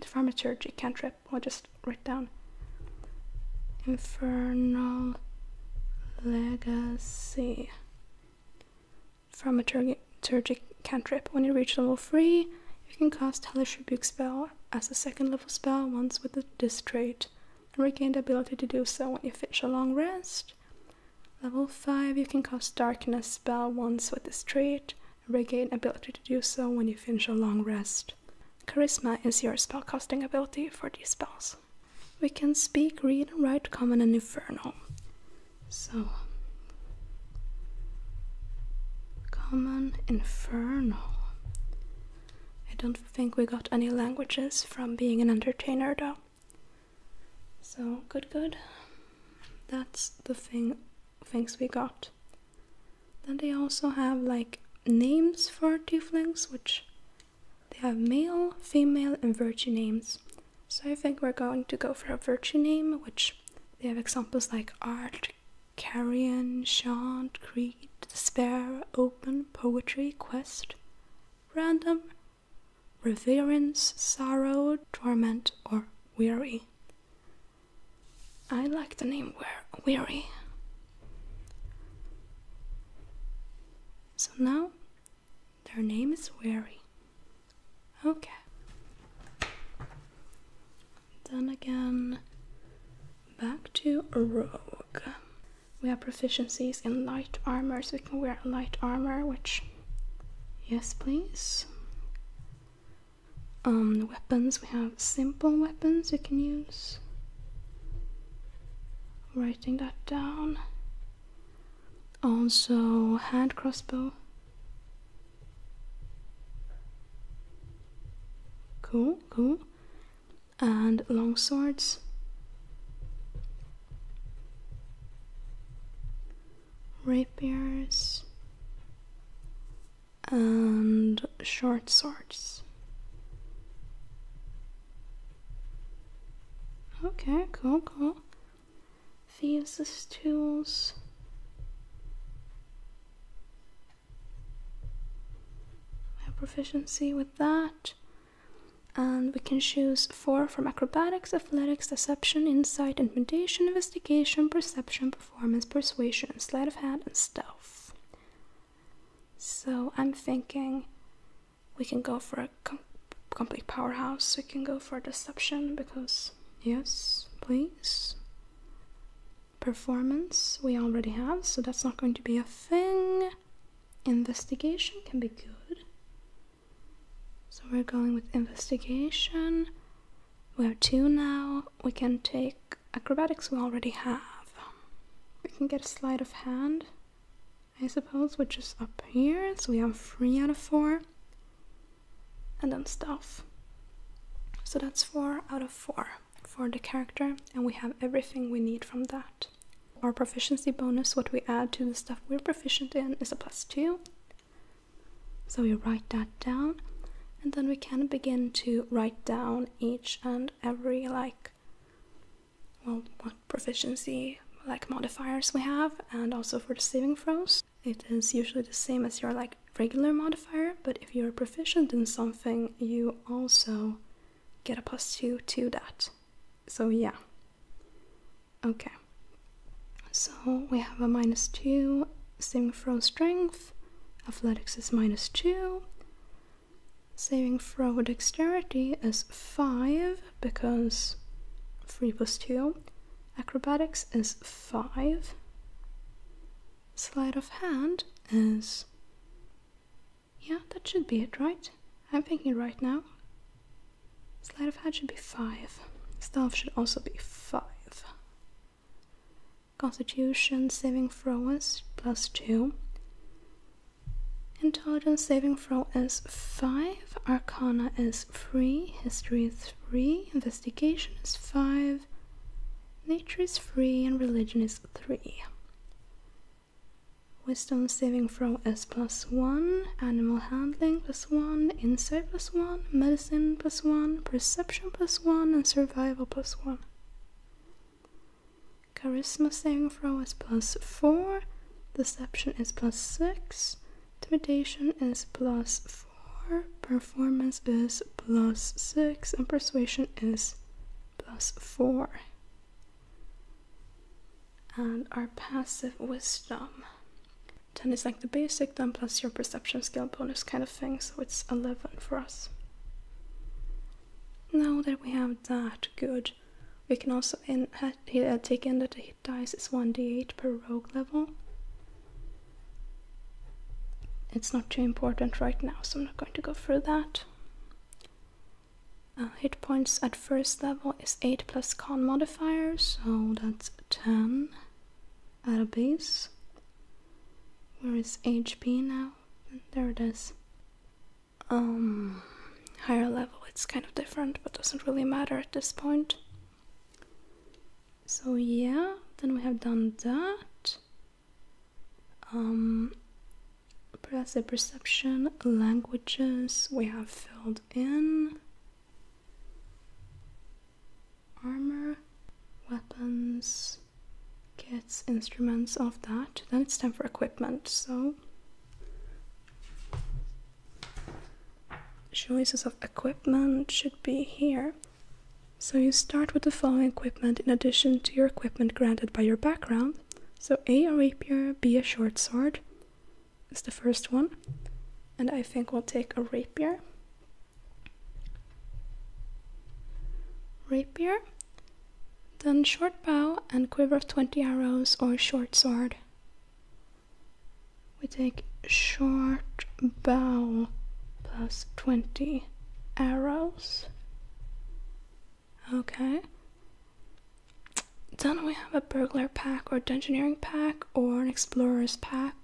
Thaumaturgy cantrip. I'll just write down Infernal Legacy. Thaumaturgy cantrip. When you reach level 3, you can cast Hellish Rebuke spell as a second level spell once with this trait, and regain the ability to do so when you finish a long rest. Level 5, you can cast Darkness spell once with this trait, and regain ability to do so when you finish a long rest. Charisma is your spellcasting ability for these spells. We can speak, read, and write Common and Infernal. So, Common, Infernal. I don't think we got any languages from being an entertainer though. So, good. That's the things we got. Then they also have like names for tieflings, which they have male, female, and virtue names. So I think we're going to go for a virtue name, which they have examples like Art, Carrion, Chant, Creed, Despair, Open, Poetry, Quest, Random, Reverence, Sorrow, Torment, or Weary. I like the name Weary. So now their name is Weary. Okay. Then again, back to Rogue. We have proficiencies in light armor, so we can wear light armor, which, yes please. Weapons, we have simple weapons you can use. Writing that down. Also, hand crossbow. Cool. And long swords. Rapiers. And short swords. Okay, cool. Thieves' tools. I have proficiency with that. And we can choose 4 from acrobatics, athletics, deception, insight, intimidation, investigation, perception, performance, persuasion, and sleight of hand, and stealth. So I'm thinking we can go for a complete powerhouse. We can go for deception because, yes, please. Performance we already have, so that's not going to be a thing. Investigation can be good. So we're going with investigation. We have 2 now. We can take acrobatics we already have. We can get a sleight of hand, I suppose, which is up here. So we have 3 out of 4. And then stealth. So that's 4 out of 4 for the character. And we have everything we need from that. Our proficiency bonus, what we add to the stuff we're proficient in, is a +2. So we write that down. And then we can begin to write down each and every what proficiency modifiers we have, and also for the saving throws. It is usually the same as your regular modifier, but if you're proficient in something, you also get a +2 to that. So yeah. Okay. So we have a -2 saving throw strength, athletics is -2. Saving throw dexterity is 5 because 3 + 2. Acrobatics is 5. Sleight of hand is... yeah, that should be it, right? I'm thinking right now. Sleight of hand should be 5. Stealth should also be 5. Constitution saving throw is +2. Intelligence saving throw is 5, Arcana is 3, History is 3, Investigation is 5, Nature is 3, and Religion is 3. Wisdom saving throw is +1, animal handling +1, insight +1, medicine +1, perception +1, and survival +1. Charisma saving throw is +4, deception is +6, intimidation is +4, performance is +6, and persuasion is +4. And our passive wisdom, 10 is like the basic, then plus your perception skill bonus kind of thing, so it's 11 for us. Now that we have that, good. We can also take in that the hit dice is 1d8 per rogue level. It's not too important right now, so I'm not going to go through that. Hit points at first level is 8 plus con modifier, so that's 10 at a base. Where is HP now? There it is. Higher level, it's kind of different, but doesn't really matter at this point. So yeah, then we have done that. Passive perception, languages, we have filled in. Armor, weapons, kits, instruments, all of that. Then it's time for equipment, so choices of equipment should be here. So you start with the following equipment in addition to your equipment granted by your background. So A rapier, B a short sword is the first one, and I think we'll take a rapier. Then short bow and quiver of 20 arrows or short sword. We take short bow plus 20 arrows. Okay. Then we have a burglar pack or dungeoneering pack or an explorer's pack,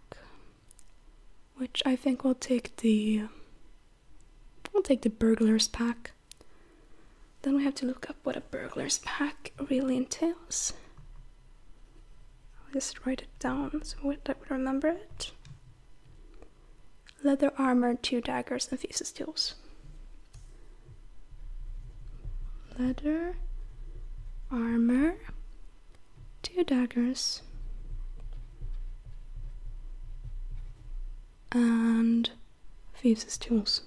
which I think we'll take the burglar's pack. Then we have to look up what a burglar's pack really entails. I'll just write it down so I would remember it. Leather armor, 2 daggers, and fuses tools. Leather armor, 2 daggers, and fuses tools.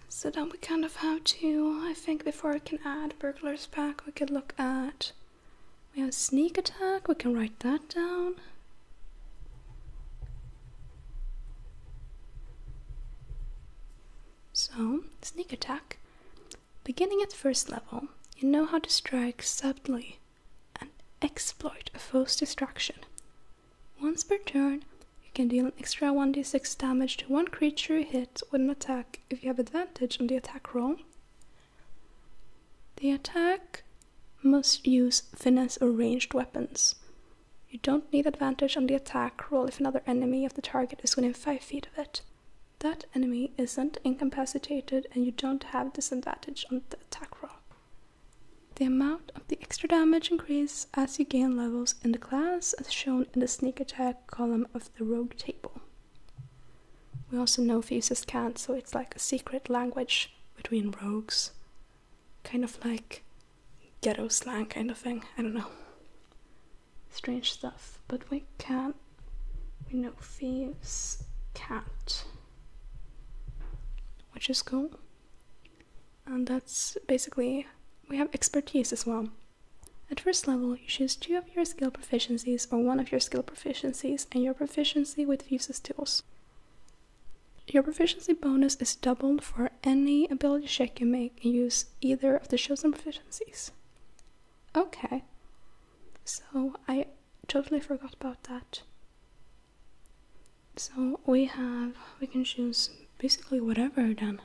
So then we kind of have to, I think before we can add burglar's pack, we could look at, we have sneak attack, we can write that down. So, sneak attack. Beginning at first level, you know how to strike subtly and exploit a foe's distraction. Once per turn, you can deal an extra 1d6 damage to one creature you hit with an attack if you have advantage on the attack roll. The attack must use finesse or ranged weapons. You don't need advantage on the attack roll if another enemy of the target is within 5 feet of it. That enemy isn't incapacitated and you don't have disadvantage on the attack roll. The amount of the extra damage increases as you gain levels in the class, as shown in the sneak attack column of the rogue table. We also know fuses can't, so it's like a secret language between rogues. Kind of like ghetto slang kind of thing, I don't know. Strange stuff, but we know thieves can't. Which is cool. And that's basically, we have expertise as well. At first level, you choose 2 of your skill proficiencies or 1 of your skill proficiencies and your proficiency with fuses tools. Your proficiency bonus is doubled for any ability check you make and use either of the chosen proficiencies. Okay, so I totally forgot about that. So we can choose basically whatever then.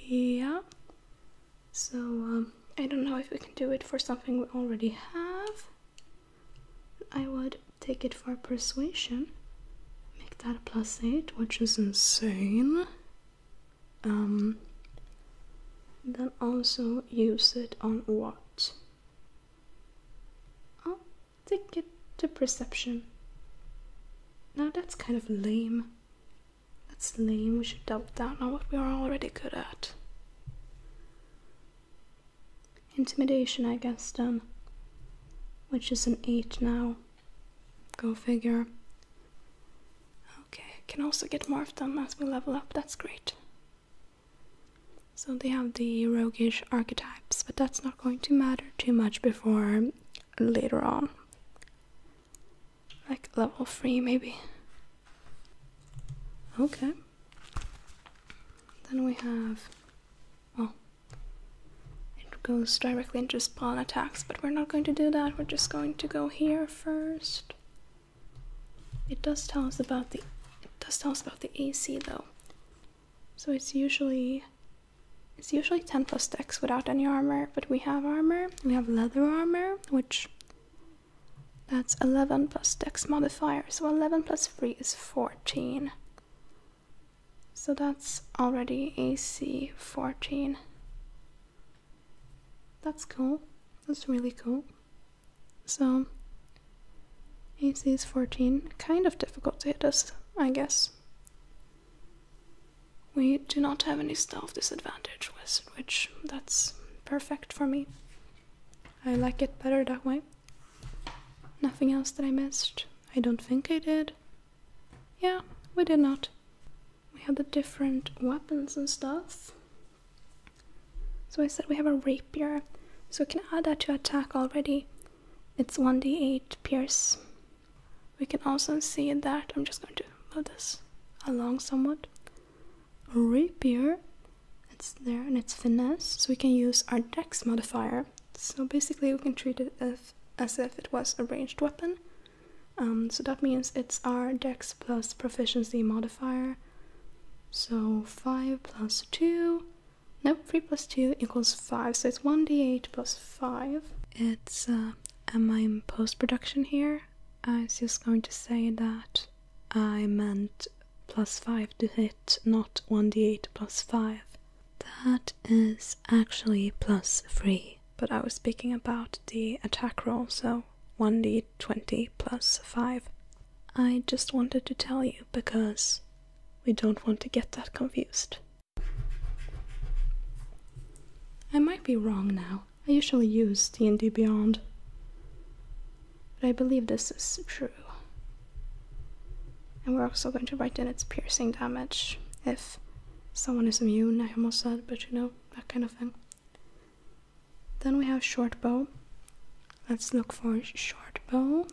Yeah, so I don't know if we can do it for something we already have. I would take it for persuasion, make that a +8, which is insane. then also use it on what? I'll take it to perception. Now that's kind of lame. That's lame. We should double down on what we are already good at. Intimidation, I guess, then. Which is an 8 now. Go figure. Okay, can also get more of them as we level up. That's great. So they have the roguish archetypes, but that's not going to matter too much before later on. Like level 3 maybe. Okay. Then we have, well, it goes directly into spawn attacks, but we're not going to do that. We're just going to go here first. It does tell us about the AC though. So it's usually 10 plus dex without any armor, but we have armor. We have leather armor, which that's 11 plus dex modifier. So 11 plus 3 is 14. So that's already AC 14. That's cool. That's really cool. So AC is 14. Kind of difficult to hit us, I guess. We do not have any stealth disadvantage, which that's perfect for me. I like it better that way. Nothing else that I missed. I don't think I did. Yeah, we did not. We have the different weapons and stuff. So I said we have a rapier. So we can add that to attack already. It's 1d8 pierce. We can also see that, I'm just going to move this along somewhat. A rapier, it's there and it's finesse, so we can use our dex modifier. So basically we can treat it as if it was a ranged weapon. So that means it's our dex plus proficiency modifier. So 5 plus 2, no, 3 plus 2 equals 5, so it's 1d8 plus 5. It's, am I in post-production here? I was just going to say that I meant plus 5 to hit, not 1d8 plus 5. That is actually plus 3, but I was speaking about the attack roll, so 1d20 plus 5. I just wanted to tell you because we don't want to get that confused. I might be wrong now. I usually use D&D Beyond, but I believe this is true. And we're also going to write in its piercing damage if someone is immune, I almost said, but you know, that kind of thing. Then we have short bow. Let's look for short bow.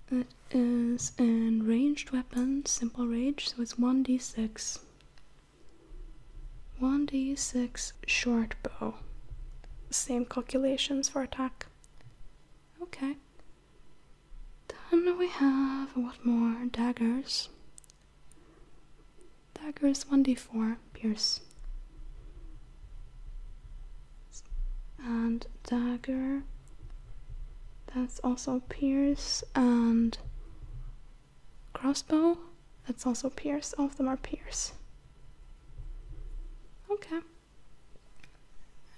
It is in ranged weapon, simple range, so it's 1d6. 1d6 short bow. Same calculations for attack. Okay. Then we have, what more? Daggers. Daggers 1d4 pierce. And dagger, that's also pierce, and crossbow, that's also pierce. All of them are pierce. Okay.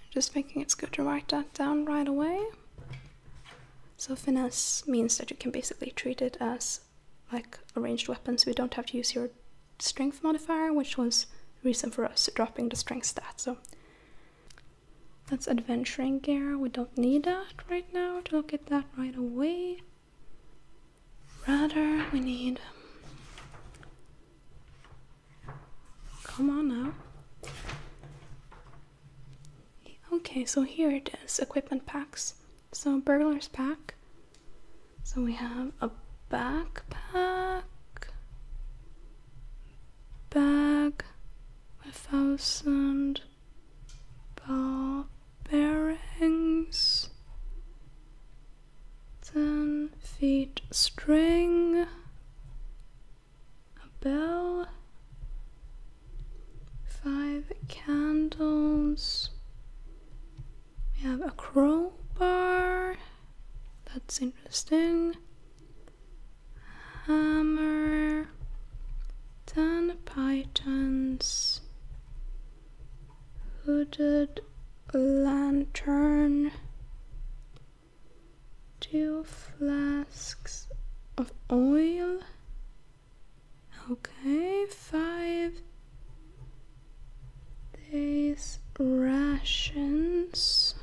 Just thinking it's good to write that down right away. So finesse means that you can basically treat it as like a ranged weapon, so you don't have to use your strength modifier, which was the reason for us dropping the strength stat. So that's adventuring gear. We don't need that right now to look at that right away. Rather, we need... Come on now. Okay, so here it is, equipment packs. So burglar's pack. So we have a backpack, bag, 1,000 ball bearings, 10 feet string, a bell, 5 candles. We have a crowbar, that's interesting, hammer, 10 pythons, Converted lantern, 2 flasks of oil. Okay, 5 days rations,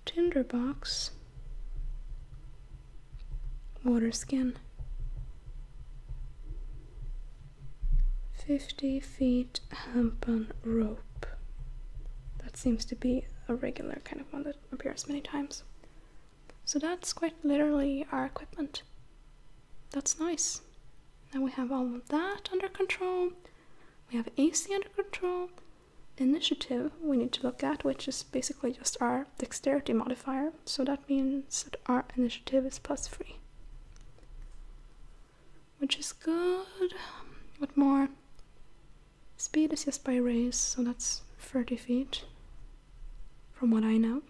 tinderbox, water skin, 50 feet hempen rope. That seems to be a regular kind of one that appears many times. So that's quite literally our equipment. That's nice. Now we have all of that under control. We have AC under control. Initiative we need to look at, which is basically just our dexterity modifier. So that means that our initiative is +3. Which is good. What more? Speed is just by raise, so that's 30 feet. From what I know.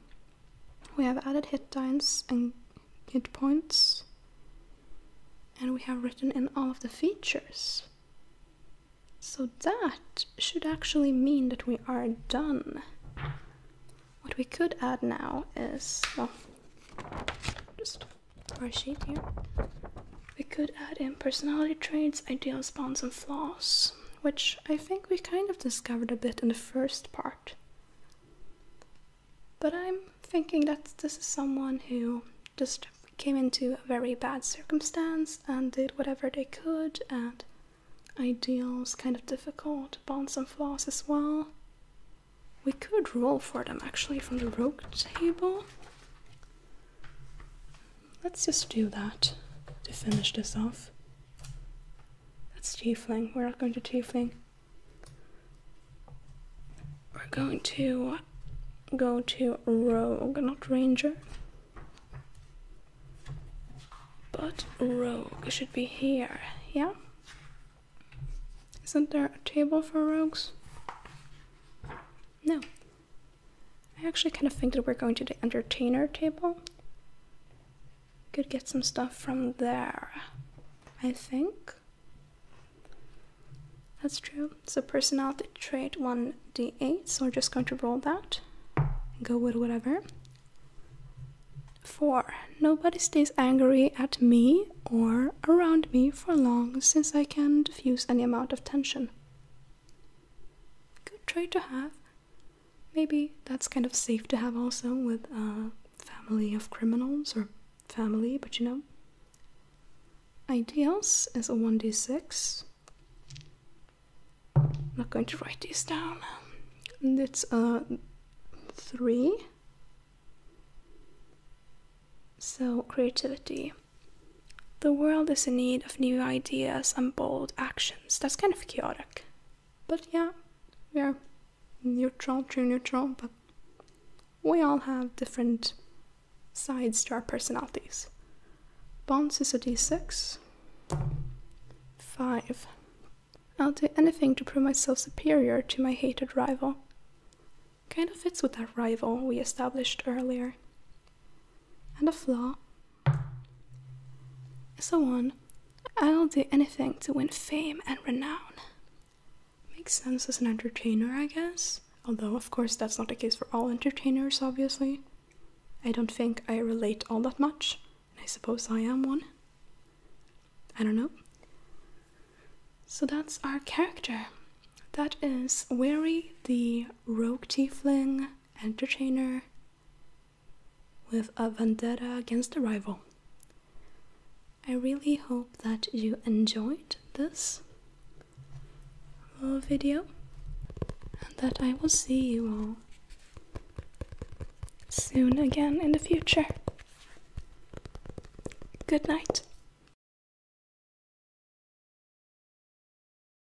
We have added hit dice and hit points. And we have written in all of the features. So that should actually mean that we are done. What we could add now is, well, just our sheet here. We could add in personality traits, ideals, bonds, and flaws, which I think we kind of discovered a bit in the first part. But I'm thinking that this is someone who just came into a very bad circumstance and did whatever they could, and ideals kind of difficult, bonds and flaws as well. We could roll for them actually from the rogue table. Let's just do that to finish this off. That's tiefling. We're not going to tiefling. We're going to go to rogue, not ranger. But rogue should be here, yeah? Isn't there a table for rogues? No. I actually kind of think that we're going to the entertainer table. Could get some stuff from there, I think. That's true. So personality trait 1d8, so we're just going to roll that. Go with whatever. 4. Nobody stays angry at me or around me for long, since I can diffuse any amount of tension. Good trait to have. Maybe that's kind of safe to have also with a family of criminals, or family, but you know. Ideals is a 1d6. I'm not going to write these down. And it's a 3. So, creativity. The world is in need of new ideas and bold actions. That's kind of chaotic. But yeah, we are neutral, true neutral, but we all have different sides to our personalities. Bonds is a d6. 5. I'll do anything to prove myself superior to my hated rival. Kind of fits with that rival we established earlier. And a flaw is a 1. I'll do anything to win fame and renown. Makes sense as an entertainer, I guess. Although, of course, that's not the case for all entertainers, obviously. I don't think I relate all that much, and I suppose I am one. I don't know. So that's our character. That is Weary, the rogue tiefling entertainer with a vendetta against a rival. I really hope that you enjoyed this little video, and that I will see you all soon again in the future. Good night.